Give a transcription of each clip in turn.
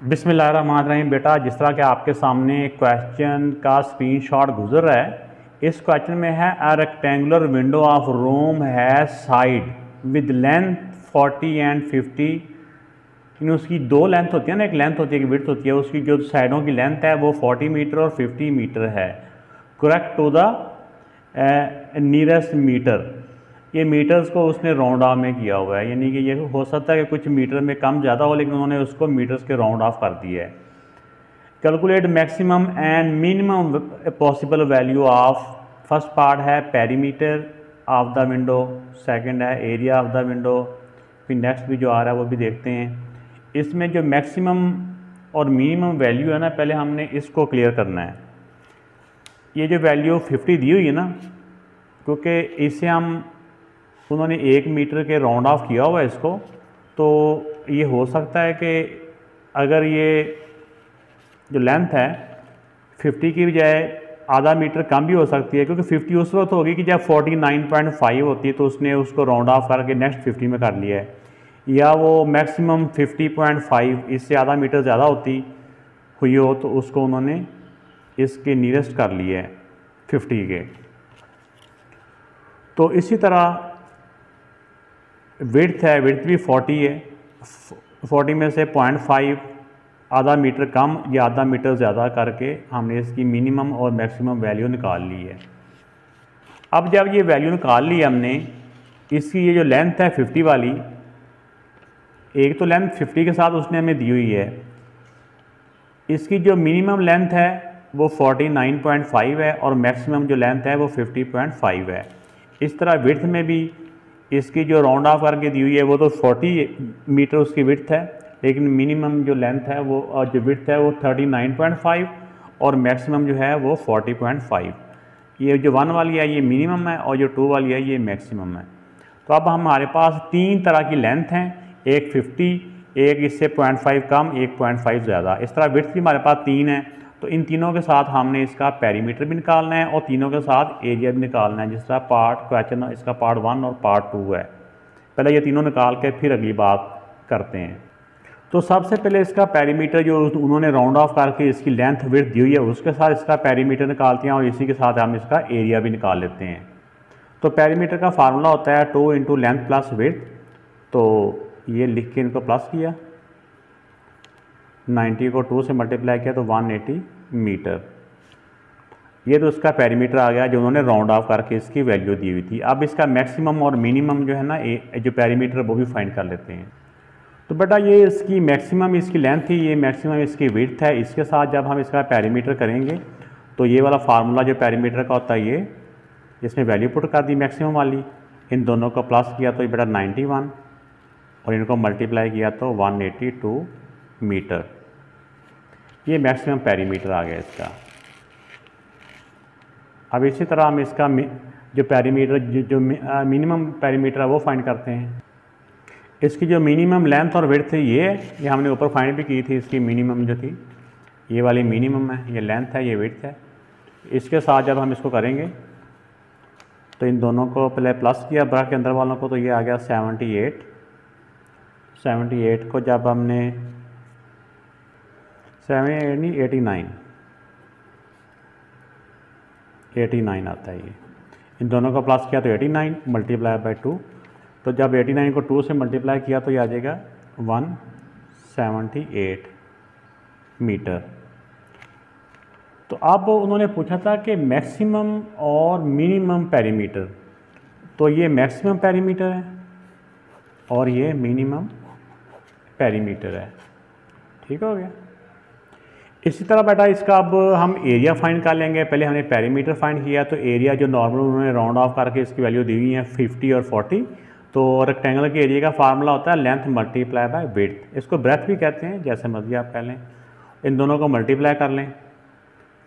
बिस्मिल्लाहिर्रहमानिर्रहीम। बेटा, जिस तरह के आपके सामने क्वेश्चन का स्क्रीनशॉट गुजर रहा है, इस क्वेश्चन में है a rectangular window of room है साइड विद लेंथ 40 एंड 50। उसकी दो लेंथ होती है ना, एक लेंथ होती है, एक विड्थ होती है। उसकी जो साइडों की लेंथ है वो 40 मीटर और 50 मीटर है। Correct to the nearest metre. ये मीटर्स को उसने राउंड ऑफ में किया हुआ है, यानी कि ये हो सकता है कि कुछ मीटर में कम ज़्यादा हो, लेकिन उन्होंने उसको मीटर्स के राउंड ऑफ कर दिया है। Calculate maximum and minimum possible value of. First part है perimeter of the window, second है एरिया ऑफ द विंडो, फिर नेक्स्ट भी जो आ रहा है वो भी देखते हैं। इसमें जो मैक्सिमम और मिनिमम वैल्यू है ना, पहले हमने इसको क्लियर करना है। ये जो वैल्यू 50 दी हुई है ना, क्योंकि इससे हम उन्होंने 1 मीटर के राउंड ऑफ किया हुआ है इसको, तो ये हो सकता है कि अगर ये जो लेंथ है 50 की बजाय आधा मीटर कम भी हो सकती है, क्योंकि 50 उस वक्त होगी कि जब 49.5 होती है तो उसने उसको राउंड ऑफ करके नेक्स्ट 50 में कर लिया है, या वो मैक्सिमम 50.5 इससे आधा मीटर ज़्यादा होती हुई हो तो उसको उन्होंने इसके नियरेस्ट कर लिया है 50 के। तो इसी तरह विड्थ है, विड्थ भी 40 है, 40 में से 0.5 आधा मीटर कम या आधा मीटर ज़्यादा करके हमने इसकी मिनिमम और मैक्सिमम वैल्यू निकाल ली है। अब जब ये वैल्यू निकाल ली हमने, इसकी ये जो लेंथ है 50 वाली, एक तो लेंथ 50 के साथ उसने हमें दी हुई है, इसकी जो मिनिमम लेंथ है वो 49.5 है और मैक्सिमम जो लेंथ है वो 50.5 है। इस तरह विड्थ में भी इसकी जो राउंड ऑफ करके दी हुई है वो तो 40 मीटर उसकी विड्थ है, लेकिन मिनिमम जो लेंथ है वो और जो विड्थ है वो 39.5 और मैक्सिमम जो है वो 40.5। ये जो 1 वाली है ये मिनिमम है और जो 2 वाली है ये मैक्सिमम है। तो अब हमारे पास 3 तरह की लेंथ हैं, एक 50, एक इससे 0.5 कम, एक 0.5 ज़्यादा। इस तरह विड्थ भी हमारे पास 3 है, तो इन तीनों के साथ हमने इसका पेरीमीटर भी निकालना है और तीनों के साथ एरिया भी निकालना है। जिस तरह पार्ट क्वेश्चन इसका पार्ट 1 और पार्ट 2 है, पहले ये तीनों निकाल के फिर अगली बात करते हैं। तो सबसे पहले इसका पेरीमीटर जो उन्होंने राउंड ऑफ करके इसकी लेंथ विड्थ दी हुई है उसके साथ इसका पेरीमीटर निकालते हैं और इसी के साथ हम इसका एरिया भी निकाल लेते हैं। तो पेरीमीटर का फार्मूला होता है 2 इंटू लेंथ प्लस विड्थ। तो ये लिख के इनको प्लस किया, 90 को 2 से मल्टीप्लाई किया तो 180 मीटर। ये तो इसका पेरीमीटर आ गया जो उन्होंने राउंड ऑफ करके इसकी वैल्यू दी हुई थी। अब इसका मैक्सिमम और मिनिमम जो है ना जो पेरीमीटर वो भी फाइंड कर लेते हैं। तो बेटा ये इसकी मैक्सिमम इसकी लेंथ थी, ये मैक्सिमम इसकी विड्थ है। इसके साथ जब हम इसका पेरीमीटर करेंगे तो ये वाला फार्मूला जो पेरीमीटर का होता है ये इसमें वैल्यू पुट कर दी मैक्सिमम वाली, इन दोनों को प्लस किया तो ये बेटा 91 और इनको मल्टीप्लाई किया तो 182 मीटर। ये मैक्सिमम पेरीमीटर आ गया इसका। अब इसी तरह हम इसका जो पेरीमीटर जो मिनिमम पेरीमीटर है वो फाइंड करते हैं। इसकी जो मिनिमम लेंथ और विड्थ है ये हमने ऊपर फाइंड भी की थी। इसकी मिनिमम जो थी ये वाली मिनिमम है, ये लेंथ है, ये विड्थ है। इसके साथ जब हम इसको करेंगे तो इन दोनों को पहले प्लस किया ब्रैकेट के अंदर वालों को, तो ये आ गया 78 को जब हमने 89 आता है। ये इन दोनों को प्लस किया तो 89 मल्टीप्लाई बाय 2, तो जब 89 को 2 से मल्टीप्लाई किया तो ये आ जाएगा 178 मीटर। तो अब उन्होंने पूछा था कि मैक्सिमम और मिनिमम पेरीमीटर, तो ये मैक्सिमम पेरीमीटर है और ये मिनिमम पेरीमीटर है। ठीक हो गया। इसी तरह बेटा इसका अब हम एरिया फाइंड कर लेंगे। पहले हमने पेरीमीटर फाइंड किया, तो एरिया जो नॉर्मल उन्होंने राउंड ऑफ करके इसकी वैल्यू दी हुई है 50 और 40। तो रेक्टेंगल के एरिया का फार्मूला होता है लेंथ मल्टीप्लाई बाय विड्थ। इसको ब्रेथ भी कहते हैं, जैसे मर्जी आप कह लें। इन दोनों को मल्टीप्लाई कर लें,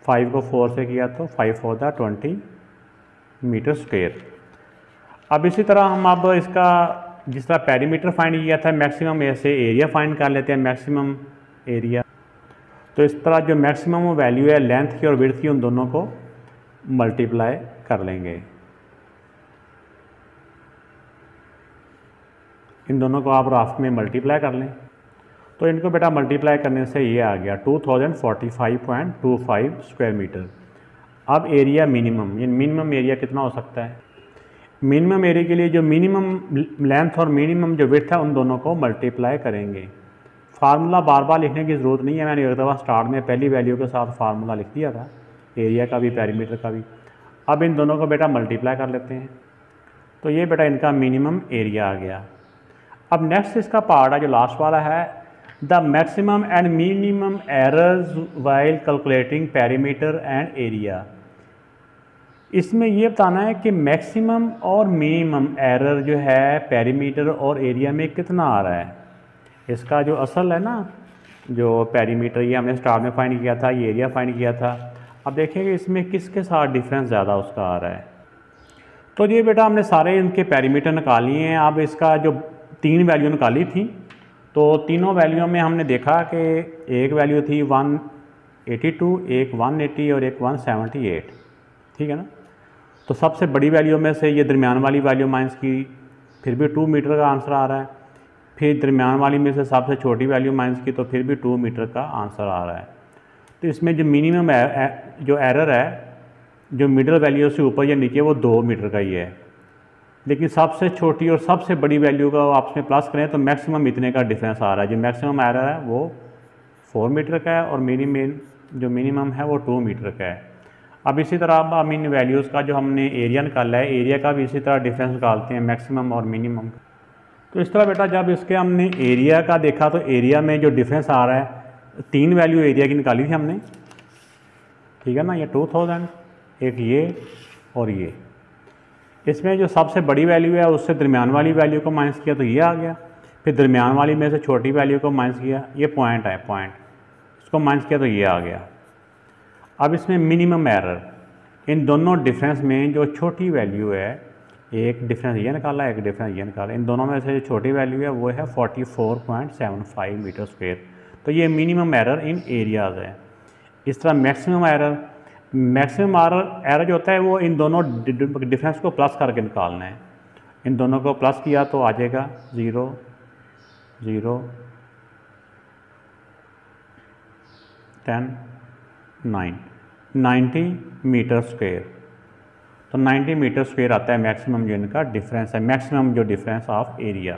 5 को 4 से किया तो 5 4 दा 20 मीटर स्क्वायर। अब इसी तरह हम अब इसका जिस तरह पेरीमीटर फाइंड किया था मैक्सिमम, ऐसे एरिया फाइंड कर लेते हैं मैक्सिमम एरिया। तो इस तरह जो मैक्सिमम वैल्यू है लेंथ की और विड्थ की, उन दोनों को मल्टीप्लाई कर लेंगे। इन दोनों को आप राफ में मल्टीप्लाई कर लें तो इनको बेटा मल्टीप्लाई करने से ये आ गया 2045.25 स्क्वायर मीटर। अब एरिया मिनिमम, ये मिनिमम एरिया कितना हो सकता है? मिनिमम एरिया के लिए जो मिनिमम लेंथ और मिनिमम जो विड्थ है उन दोनों को मल्टीप्लाई करेंगे। फार्मूला बार बार लिखने की ज़रूरत नहीं है, मैंने एक दफ़ा स्टार्ट में पहली वैल्यू के साथ फार्मूला लिख दिया था, एरिया का भी पेरीमीटर का भी। अब इन दोनों को बेटा मल्टीप्लाई कर लेते हैं, तो ये बेटा इनका मिनिमम एरिया आ गया। अब नेक्स्ट इसका पार्ट है जो लास्ट वाला है, the maximum and minimum errors while calculating perimeter and area. इसमें ये बताना है कि मैक्सिमम और मिनिमम एरर जो है पेरीमीटर और एरिया में कितना आ रहा है। इसका जो असल है ना, जो पेरीमीटर ये हमने स्टार्ट में फाइंड किया था, ये एरिया फाइंड किया था। अब देखेंगे इसमें किसके साथ डिफरेंस ज़्यादा उसका आ रहा है। तो ये बेटा हमने सारे इनके पेरीमीटर निकाल लिए हैं। अब इसका जो 3 वैल्यू निकाली थी, तो तीनों वैल्यूओं में हमने देखा कि एक वैल्यू थी 182, एक 180 और एक 178, ठीक है ना। तो सबसे बड़ी वैल्यू में से ये दरमियान वाली वैल्यू माइनस की, फिर भी 2 मीटर का आंसर आ रहा है। फिर दरमियान वाली में से सबसे छोटी वैल्यू माइनस की, तो फिर भी 2 मीटर का आंसर आ रहा है। तो इसमें जो मिनिमम जो एरर है, जो मिडल वैल्यू से ऊपर या नीचे, वो 2 मीटर का ही है। लेकिन सबसे छोटी और सबसे बड़ी वैल्यू का आपस में प्लस करें तो मैक्सिमम इतने का डिफरेंस आ रहा है। जो मैक्सिमम एरर है वो 4 मीटर का है और जो मिनिमम है वो 2 मीटर का है। अब इसी तरह अब हम इन वैल्यूज़ का जो हमने एरिया निकाला है, एरिया का भी इसी तरह डिफरेंस निकालते हैं मैक्सिमम और मिनिमम। तो इस तरह बेटा जब इसके हमने एरिया का देखा तो एरिया में जो डिफरेंस आ रहा है, 3 वैल्यू एरिया की निकाली थी हमने, ठीक है ना। ये 2000, एक ये और ये। इसमें जो सबसे बड़ी वैल्यू है उससे दरमियान वाली वैल्यू को माइनस किया तो ये आ गया। फिर दरमियान वाली में से छोटी वैल्यू को माइनस किया, ये पॉइंट है, पॉइंट, इसको माइनस किया तो ये आ गया। अब इसमें मिनिमम एरर, इन दोनों डिफरेंस में जो छोटी वैल्यू है, एक डिफरेंस ये निकाला, एक डिफरेंस ये निकाला, इन दोनों में से जो छोटी वैल्यू है वो है 44.75 मीटर स्क्वायर। तो ये मिनिमम एरर इन एरियाज़ है। इस तरह मैक्सिमम एरर जो होता है वो इन दोनों डिफरेंस को प्लस करके निकालना है। इन दोनों को प्लस किया तो आ जाएगा 0, 0, 10, 9, 90 मीटर स्क्वायर। तो 90 मीटर स्क्वायर आता है मैक्सिमम जो इनका डिफरेंस है, मैक्सिमम जो डिफरेंस ऑफ एरिया।